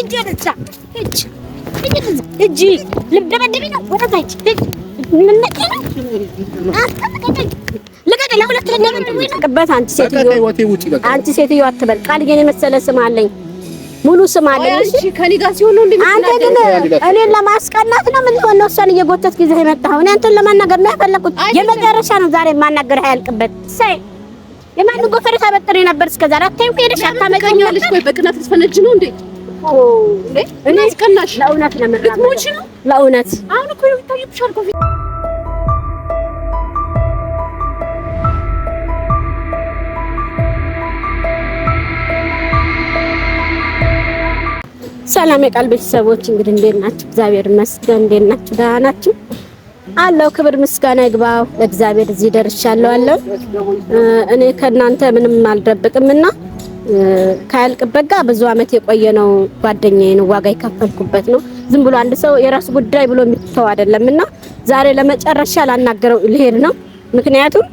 ይደረሳ እጂ ልብደበደብ ነው ወጣች ምን ነቀና ለቀቀ ለሁለት ለነበር ወይ ተቀበታ አንቺ ሴትዮ አትበል ቃልዬን የመሰለ ስም አለኝ ሙሉ ስም አለኝ እሺ ከኔ ጋር ሲሆን ነው አንተ ግን እኔን ለማስቀናት ነው ምን ሆነ እሷን እየጎተት ጊዜ የመጣው እኔ አንተን ለማናገር ነው ያፈለኩት የመጨረሻ ነው ዛሬ ማናገር ያልቅበት ሳይ የማን ጎፈሬ ታበጥሪ ነበር እስከዛሬ አታዩ ሄደሽ አታመቀኛለሽ ወይ በቅናት ተፈነጅ ነው እንዴ እኔ እስከናሽ ለእውነት ለምትሞቺ ነው ለእውነት አሁን እኮ ይታየብሻል ኮፊ ሰላም የቃል ቤተሰቦች እንግዲህ እንዴት ናችሁ? እግዚአብሔር ይመስገን። እንዴት ናችሁ? ደህና ናችሁ? አለው ክብር ምስጋና ይግባው ለእግዚአብሔር። እዚህ ደርሻለሁ አለው። እኔ ከናንተ ምንም አልደብቅምና ካያልቅበት ጋር ብዙ አመት የቆየ ነው ጓደኛዬ ነው ዋጋ የከፈልኩበት ነው። ዝም ብሎ አንድ ሰው የራሱ ጉዳይ ብሎ የሚተው አይደለምና ዛሬ ለመጨረሻ ላናገረው ልሄድ ነው። ምክንያቱም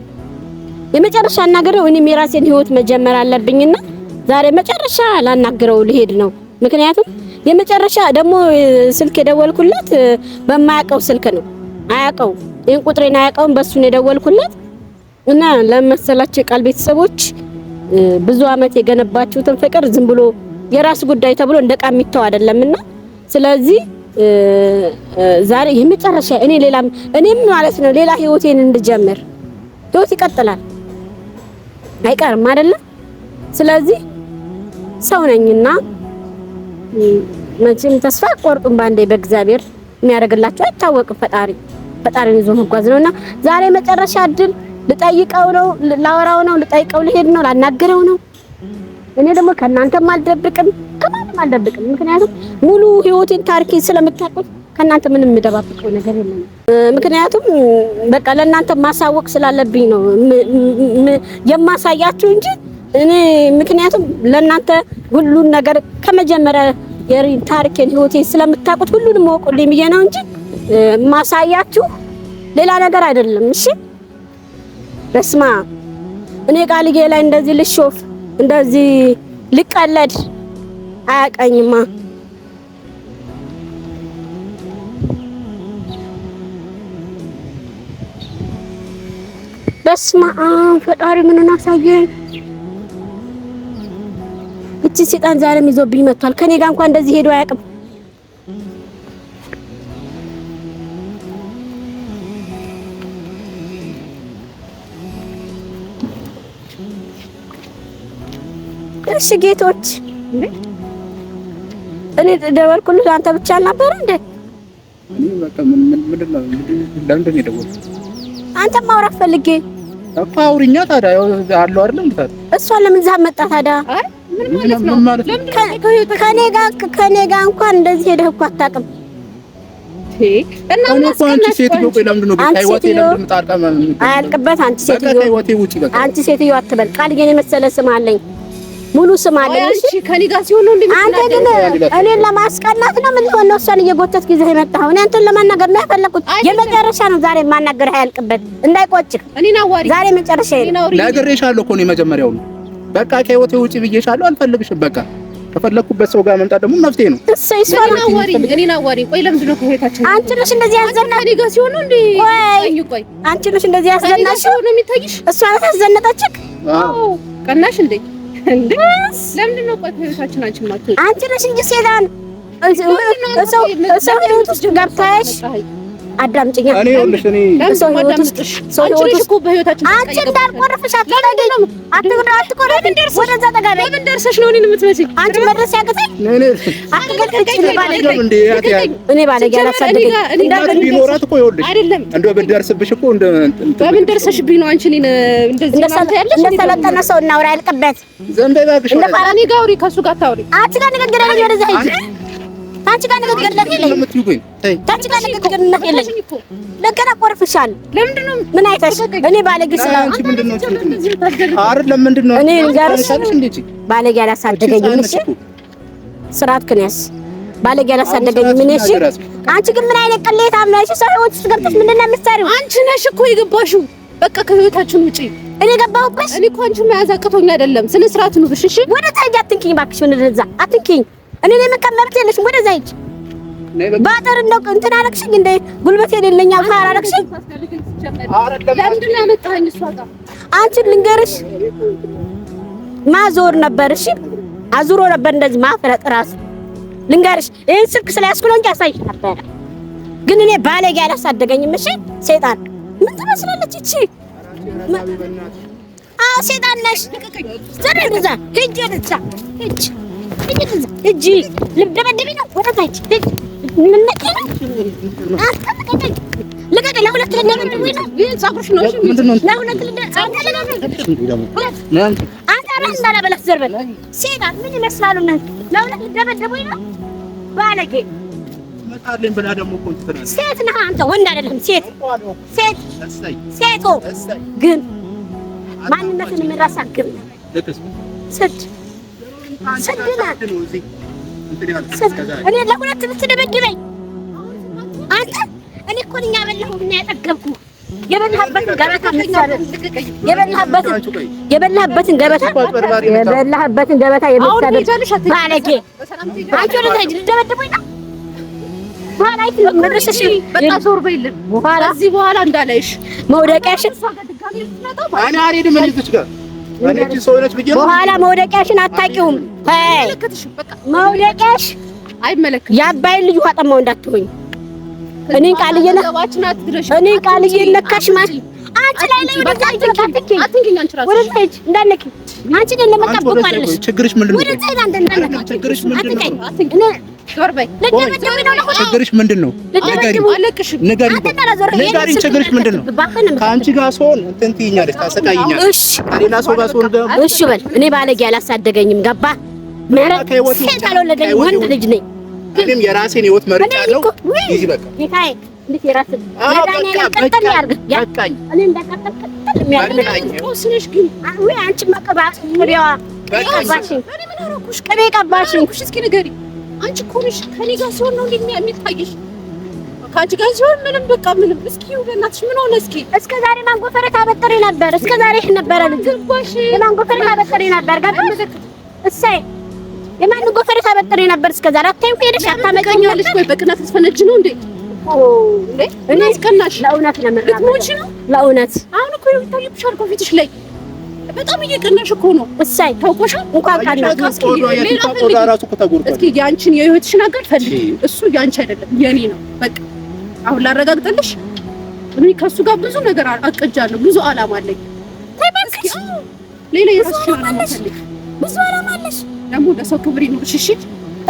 የመጨረሻ አናገረው እኔም የራሴን ህይወት መጀመር አለብኝና ዛሬ መጨረሻ ላናገረው ልሄድ ነው። ምክንያቱም የመጨረሻ ደግሞ ስልክ የደወልኩለት በማያውቀው ስልክ ነው። አያውቀው ይሄን ቁጥሬን አያውቀውም በሱ ነው የደወልኩለት እና ለመሰላችሁ የቃል ቤተሰቦች ብዙ አመት የገነባችሁትን ፍቅር ዝም ብሎ የራስ ጉዳይ ተብሎ እንደቃሚተው አይደለምና ስለዚህ ዛሬ የመጨረሻ እኔም ማለት ነው ሌላ ህይወቴን እንድጀምር ህይወት ይቀጥላል አይቀርም አይደለ ስለዚህ ሰው ነኝና መቼም ተስፋ ቆርጡም ባንዴ በእግዚአብሔር የሚያደርግላችሁ አይታወቅም ፈጣሪን ይዞ መጓዝ ነውና ዛሬ መጨረሻ እድል ልጠይቀው ነው ላወራው ነው ልጠይቀው ልሄድ ነው ላናገረው ነው እኔ ደግሞ ከናንተም አልደብቅም ከማንም አልደብቅም ምክንያቱም ሙሉ ህይወቴን ታሪኬን ስለምታውቁት ከናንተ ምንም የምደባብቀው ነገር የለም ምክንያቱም በቃ ለናንተ ማሳወቅ ስላለብኝ ነው የማሳያችሁ እንጂ እኔ ምክንያቱም ለናንተ ሁሉን ነገር ከመጀመሪያ ታሪኬን ህይወቴን ስለምታውቁት ሁሉንም ወቁልኝ ብዬ ነው እንጂ ማሳያችሁ ሌላ ነገር አይደለም እሺ በስማ እኔ ቃልዬ ላይ እንደዚህ ልሾፍ እንደዚህ ልቀለድ አያቀኝማ በስማ ፈጣሪ ምንን አሳየኝ እቺ ሰይጣን ዛሬም ይዞብኝ መጥቷል ከኔ ጋር እንኳን እንደዚህ ሄዶ አያውቅም እሺ ጌቶች እኔ ደወልኩልህ አንተ ብቻ አልነበረ እንዴ እኔ በቃ ምንድነው ለምን ደወልኩ አንተ ማውራት ፈልጌ እኮ አውሪኛ ታዲያ አለው አይደል እንዴ እሷ ለምን ዛም መጣ ታዲያ አይ ምን ማለት ነው ከኔ ጋር እንኳን እንደዚህ ሄደህ እኮ አታውቅም እና አንቺ ሴትዮ ቆይ ለምንድን ነው ከህይወቴ ለምንድን ታርቀም አያልቅበት አንቺ ሴትዮ አትበል ቃልዬን የመሰለ ስም አለኝ ሙሉ ስም አለኝ እሺ ከኔ ጋር ሲሆን ነው አንተ ግን እኔን ለማስቀናት ነው ምን ሆነ እሷን እየጎተት ጊዜ የመጣው እኔ አንተን ለማናገር ነው ያፈለኩት የመጨረሻ ነው ዛሬ ማናገር ያልቅበት እንዳይቆጭህ እኔና አዋሪ ዛሬ መጨረሻ ነው ነግሬሻለሁ እኮ ነው መጀመሪያው በቃ ከህይወቴ ውጪ ብዬሻለሁ አልፈልግሽም በቃ ከፈለኩበት ሰው ጋር መምጣት ደግሞ መፍትሄ ነው እኔና አዋሪ ቆይ ለምንድን ነው ከህይወታችን አንቺ ነሽ እንደዚህ ያዘናሽ ከኔ ጋር ሲሆን ነው እንዴ ቆይ አንቺ ነሽ እንደዚህ ያዘናሽ ነው የሚታይሽ እሷ ናት ያዘነጠችክ አዎ ቀናሽ እንዴ ለምንድን ነው ቆይ ከህይወታችን አንቺ ነሽ እንጂ ሴዳን ሰው ህይወት ውስጥ ገብተሽ አዳምጪኝ እኔ ይኸውልሽ እኔ ሰው ህይወት ውስጥ እኮ በህይወታችን አንቺ እንዳልቆረፍሽ አትቆረፍም ወደዛ ተጋበይ ለምን ደርሰሽ ነው እኔን የምትመስይ አንቺ መድረስ ያቅተኝ እኔ ባለጌ አላሳደገኝ ቢኖራት እኮ ይኸውልሽ እንደው ብደርስብሽ እኮ በምን ደርሰሽብኝ ነው አንቺ እኔን እንደዚህ ማለት ያለሽ እንደሰለጠነ ሰው እናውራ ያልቅበት ዘንዴ ባክሽ እንደ ፋራኒ ጋር አውሪ ከሱ ጋር ታውሪ አንቺ ጋር ንግግር ያለኝ ወደዛ ሂጂ አንቺ ጋር ንግግር ለምን ታንቺ ጋር ንግግር ለምን ለከና ቆርፍሻል ለምንድን ነው ምን አይተሽ እኔ ባለጌ ስለ አንቺ ምንድነው አይደለም ምንድነው እኔ ባለጌ አላሳደገኝም እሺ ስርዓት ከነስ ባለጌ አላሳደገኝም ምን እሺ አንቺ ግን ምን አይነት ቅሌታም ነሽ ሰው ህይወት ውስጥ ገብተሽ ምንድነው የምትሰሪው አንቺ ነሽ እኮ የገባሽው በቃ ከህይወታችን ውጪ እኔ ገባሁብሽ እኔ እኮ አንቺ መያዝ አቅቶኝ አይደለም ስለ ስርዓት ነው እሺ ወደ ታጅ አትንኪኝ ባክሽ ምን እንደዛ አትንኪኝ እኔ ለምን ከመብት የለሽም? ወደዛ ሂጅ። ባጠር እንደው እንትን አለቅሽኝ እንደ ጉልበት የሌለኝ አፋር አለቅሽኝ። ለምንድን ነው ያመጣኸኝ እሷ ጋር? አንቺን ልንገርሽ ማዞር ነበር። እሺ አዙሮ ነበር እንደዚህ ማፍረጥ ራሱ ልንገርሽ። ይሄን ስልክ ስለያዝኩ ነው እንጂ አሳይሽ ነበር። ግን እኔ ባለጌ አላሳደገኝም። እሺ ሰይጣን ምን ትመስላለች እቺ? ሰይጣን ነሽ። ዘረንዛ ሂጅ ወደዛ ሂጅ ሂጅ ልደበደቢ ነው ወደዛ ሂጅ ሂጅ ምን ነቀለ አትቀጠቀጥ ለቀቀ ለሁለት ልደበደቢ ነው ጻፍሽ ነው እሺ ለሁለት አንተ ራስ እንዳላበላሽ ዘርበል ሰይጣን ምን ይመስላሉ ነው ለሁለት ልደበደቢ ነው ባለጌ መጣልኝ ብላ ደግሞ ኮንትራክት ሴት ነህ አንተ ወንድ አይደለም ሴት ሴት ሴቶ ግን ማንነትን የምራሳግም ስድ እኔ ለሁለት ልትደበድበኝ አንተ እኔ እኮ ነኝ ያበላሁና ያጠገብኩህ የበላህበትን ገበታ የበላህበትን ገበታ የምትሰብር ባለጌ አንቺ ወደ ታች ልትደበድበኝ ነው ባላይት ለምረሽሽ በቃ ዞር በይልን ከዚህ በኋላ እንዳላይሽ መውደቂያሽን እኔ አልሄድም እንዴት ጋር እኔ ሰው ነች ብዬ በኋላ መውደቂያሽን አታውቂውም። መውደቂያሽ አይመለከትም። የአባይን ልጅ ውሃ ጠማው እንዳትሆኝ። እኔን ቃልዬ ነካሽ ማለት አንቺ ላይ ወደዛ አትንኪኝ። ወደዛ ሂጅ እንዳትነኪ። አንቺ ላይ ለመጣበቅ ማለት ችግርሽ ምንድነው? ወደዛ ሂድ አንተ እንዳትነካ። ችግርሽ ምንድነው? ችግርሽ ምንድነው? ንገሪኝ። ችግርሽ ምንድነው? ከአንቺ ጋር ስሆን እንትን ትይኛለሽ፣ ታሰቃይኛለሽ። ከሌላ ሰው ጋር ስሆን ደግሞ እሺ በል። እኔ ባለጌ አላሳደገኝም። ገባ ሴት አልወለደኝም፣ ወንድ ልጅ ነኝ። እኔም የራሴን ህይወት መርጫለሁ። ይዚ በቃ ጌታዬ፣ እንዴት የራስህ መዳኒያ ቀጠል ያርግ ያቃኝ እኔ እንደቀጠል የሚያደርገኝ ቆስነሽ ግን ወይ አንቺ መቀባት ቅቤዋ ቀባሽኝ። እኔ ምን አደረኩሽ? ቅቤ ቀባሽኝ። እስኪ ንገሪኝ። አንቺ እኮ ነሽ ከኔ ጋር ሲሆን ነው የሚታይሽ። ከአንቺ ጋር ሲሆን ምንም በቃ ምንም። እስኪ በእናትሽ ምን ሆነ? እስከ ዛሬ ማንጎፈሬ ታበጥሪ ነበር። እስከ ዛሬ ነበረ ልጅ የማንጎፈሬ ታበጥሪ ነበር። እሰይ የማንጎፈሬ ታበጥሪ ነበር እስከ ዛሬ። አታይም ሄደሽ አታመጪኛለሽ ወይ? በቅናት ተፈነጅ ነው እንዴ? እኔ እስከናሽ ለእውነት ለምትሞቺ ነው ለእውነት። አሁን እኮ ይታይብሻል እኮ ፊትሽ ላይ በጣም እየቀናሽ እኮ ነው። እሰይ ታውቆሻል። እንኳን ካናሽ እስኪ ያንቺን የህይወትሽን አጋር ፈልጊ። እሱ ያንቺ አይደለም የኔ ነው። በቃ አሁን ላረጋግጥልሽ፣ እኔ ከሱ ጋር ብዙ ነገር አቅጃለሁ። ብዙ አላማ አለኝ። ተይበስኪ ሌላ የራስሽን አላማ ፈልጊ። ብዙ አላማ አለሽ። ደግሞ ለሰው ክብር ይኑርሽ። እሺ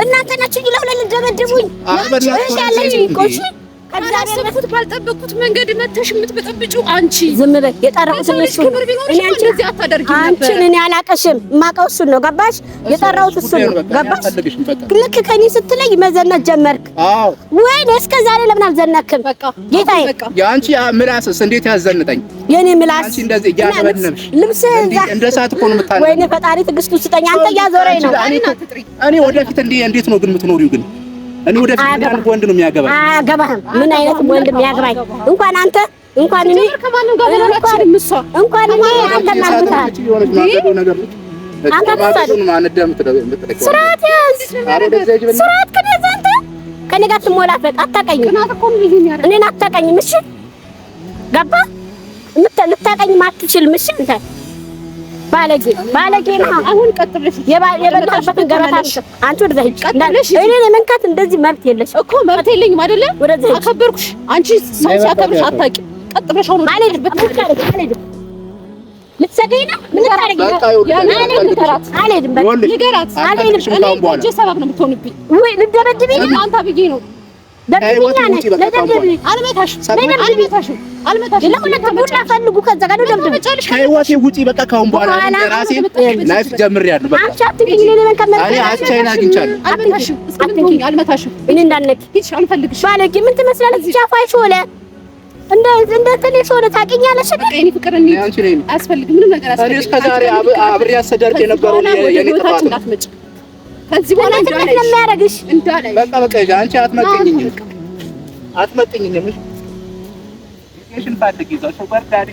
እናንተ ናችሁ ይላል ለልደበድቡኝ እሺ ያለኝ ቆሽ ከዛሬ ባልጠበቅኩት መንገድ መተሽ የምትበጠብጪው አንቺ። ዝም በይ። የጠራሁት እሱ እኔ አንቺ እዚህ አታደርጊም ነበር። አንቺ እኔ አላቀሽም። የማውቀው እሱን ነው። ገባሽ? የጠራሁት እሱ ነው። ገባሽ? ልክ ከኔ ስትለይ መዘነጥ ጀመርክ። አዎ ወይ እስከ ዛሬ ለምን አልዘነክም? በቃ ጌታዬ፣ ያንቺ ምላስስ እንዴት ያዘንጠኝ? የኔ ምላስ አንቺ እንደዚህ እያነበነብሽ ልብስ እንደ ሰዓት እኮ ነው የምታነው። ወይኔ ፈጣሪ ትዕግስቱ ስጠኝ። አንተ እያዞረኝ ነው። እኔ ወደፊት እንዴት ነው ግን የምትኖሪው ግን? እኔ ወደፊት ምን ወንድ ነው የሚያገባኝ? አያገባህም። ምን አይነት ወንድ የሚያገባኝ? እንኳን አንተ እንኳን እኔ ከማንም ጋር ለራችን ምሷ እንኳን እኔ አንተ ማግባታል አንተ ተሳደብ ስርዓት ያዝ። ስርዓት ከነዛ አንተ ከኔ ጋር ትሞላፈጥ አታቀኝም። እኔን አታቀኝም። እሺ ገባ? ልታቀኝም አትችልም። እሺ አንተ ባለጌ ነው። አሁን ቀጥለሽ የበላህበትን ገበታ አንቺ ወደዛ ሂጅ። እኔ ለመንካት እንደዚህ መብት የለሽ እኮ። መብት የለኝም አይደለ? አከበርኩሽ። አንቺ ሰው ሲያከብርሽ አታውቂም። ቀጥለሽ አሁን አልሄድም። ልትሰደኝ ነው? ምን ታረጊ? አልሄድም። ንገራት። እኔ ሰበብ ነው የምትሆንብኝ። ወይ ልደበድብኝ ነው? አንተ ብዬ ነው ከህይወቴ ውጪ። በቃ ካሁን በኋላ የራሴን ላይፍ ጀምሬያለሁ። በቃ እኔ አቻይን አግኝቻለሁ። አልመታሽም። ባለጌ ምን ትመስላለች? ጫፋሽ ሆነ እንደ ትንሽ ሆነ ታውቂኛለሽ። እኔ ፍቅር እንዴ አያስፈልግም። ምንም ነገር አያስፈልግም። እኔ እስከዛሬ አብሬ አሰደርክ የነበረው የኔ ጥፋት ነው። ከዚህ በኋላ እንደሚያደርግሽ እንዳላይ በቃ አንቺ አትመቀኝኝም። እሺ ፈልጊ እዛው ሱፐር ዳዲ